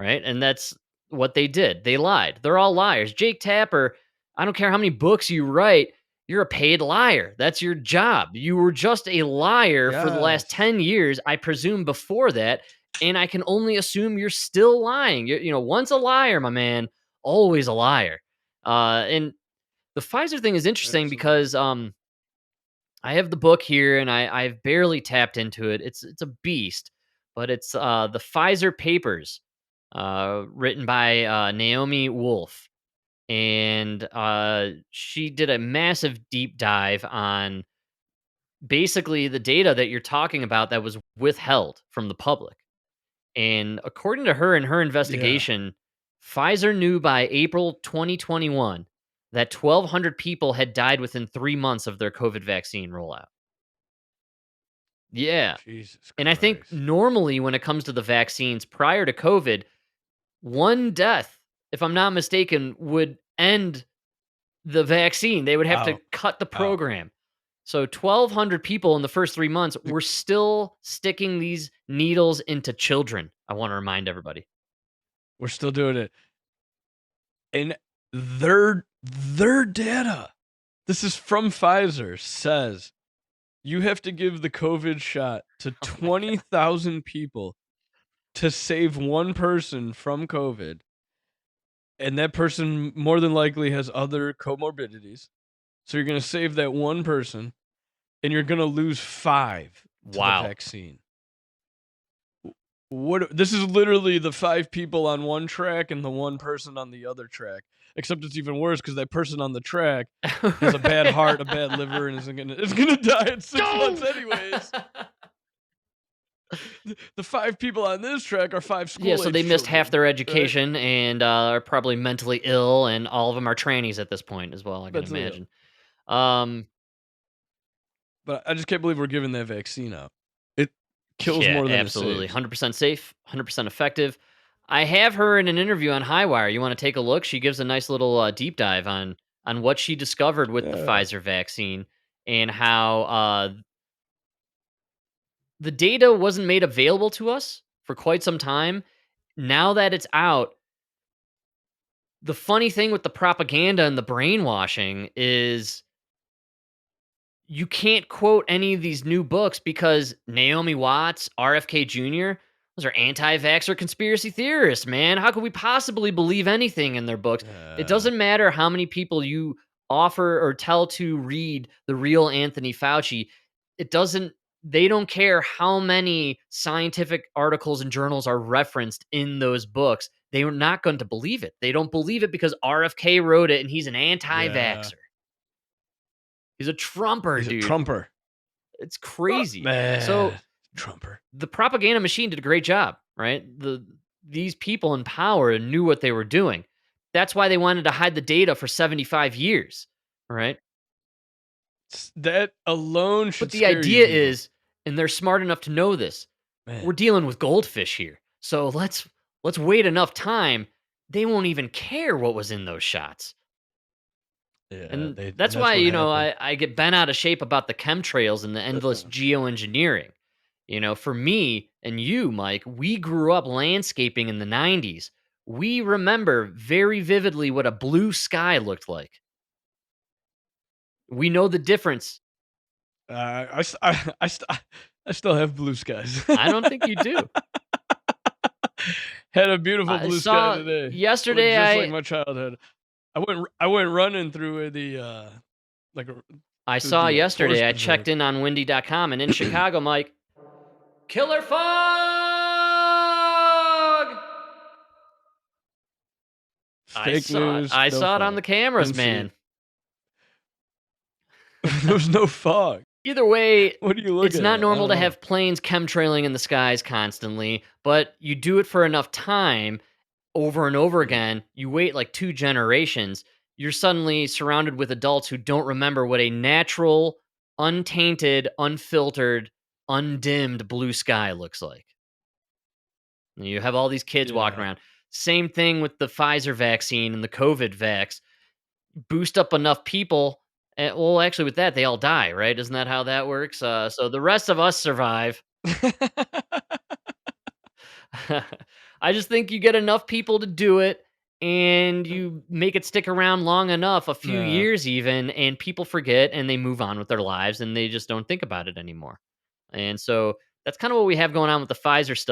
right? And that's what they did. They lied. They're all liars. Jake Tapper, I don't care how many books you write, you're a paid liar. That's your job. You were just a liar for the last Yes. 10 years, I presume before that, and I can only assume you're still lying. Once a liar, my man, always a liar. And the Pfizer thing is interesting Absolutely. because I have the book here and I've barely tapped into it. It's a beast, but it's the Pfizer Papers, written by Naomi Wolf, and she did a massive deep dive on basically the data that you're talking about that was withheld from the public. And according to her in her Yeah. investigation, Pfizer knew by April 2021 that 1,200 people had died within 3 months of their COVID vaccine rollout. Yeah. Jesus And I think Christ. normally when it comes to the vaccines prior to COVID, one death, if I'm not mistaken, would end the vaccine. They would have to Out. cut the Out. program. So 1,200 people in the first 3 months The were still sticking these needles into children. I want to remind everybody. We're still doing it. And their data, this is from Pfizer, says you have to give the COVID shot to Oh my God. 20,000 people to save one person from COVID, and that person more than likely has other comorbidities. So you're gonna save that one person, and you're gonna lose 5 to the Wow. vaccine. What this is literally the 5 people on one track and the one person on the other track, except it's even worse because that person on the track has a bad heart, a bad liver, and is gonna die in 6 months Go! anyways. The 5 people on this track are 5 Yeah, so they school-age missed half children, their right? education and are probably mentally ill, and all of them are trannies at this point as well, I can Mentally ill. imagine. Um, But I just can't believe we're giving that vaccine out. It kills yeah, more than it absolutely. saves. 100% safe, 100% effective. I have her in an interview on Highwire. You wanna take a look? She gives a nice little, deep dive on what she discovered with the Yeah. Pfizer vaccine and how, the data wasn't made available to us for quite some time. Now that it's out, the funny thing with the propaganda and the brainwashing is you can't quote any of these new books because Naomi Watts, RFK Jr., those are anti-vaxxer conspiracy theorists, man. How could we possibly believe anything in their books? It Uh, doesn't matter how many people you offer or tell to read the real Anthony Fauci. It doesn't They don't care how many scientific articles and journals are referenced in those books. They are not going to believe it. They don't believe it because RFK wrote it and he's an yeah. anti-vaxxer. He's a Trumper, He's a dude. Trumper. It's crazy. So Man. Trumper. the propaganda machine did a great job, right? These people in power knew what they were doing. That's why they wanted to hide the data for 75 years, right? That alone But should the scare you idea people. is, and they're smart enough to know this, Man. we're dealing with goldfish here. So let's wait enough time. They won't even care what was in those shots. Yeah, And and that's that's why, what happened. I get bent out of shape about the chemtrails and the endless geoengineering. For me and you, Mike, we grew up landscaping in the 90s. We remember very vividly what a blue sky looked like. We know the difference. I st I st I still have blue skies. I don't think you do. Had a beautiful I blue sky saw today. Looked yesterday just like I my childhood. I went running through like a I through saw the, yesterday forest I preserve. checked in on windy.com and in Chicago, Mike, killer fog. I Fake saw it. news, I no saw it on fog. the cameras, Didn't see it. man. There was no fog. Either way, What are you it's looking not at? I normal don't to know. have planes chemtrailing in the skies constantly, but you do it for enough time over and over Mm, again, you wait like 2 generations, you're suddenly surrounded with adults who don't remember what a natural, untainted, unfiltered, undimmed blue sky looks like. And you have all these kids walking yeah. around. Same thing with the Pfizer vaccine and the COVID vax. Boost up enough people, well, actually, with that, they all die, right? Isn't that how that works? So the rest of us survive. I just think you get enough people to do it and you make it stick around long enough, a few Yeah. years even, and people forget and they move on with their lives and they just don't think about it anymore. And so that's kind of what we have going on with the Pfizer stuff.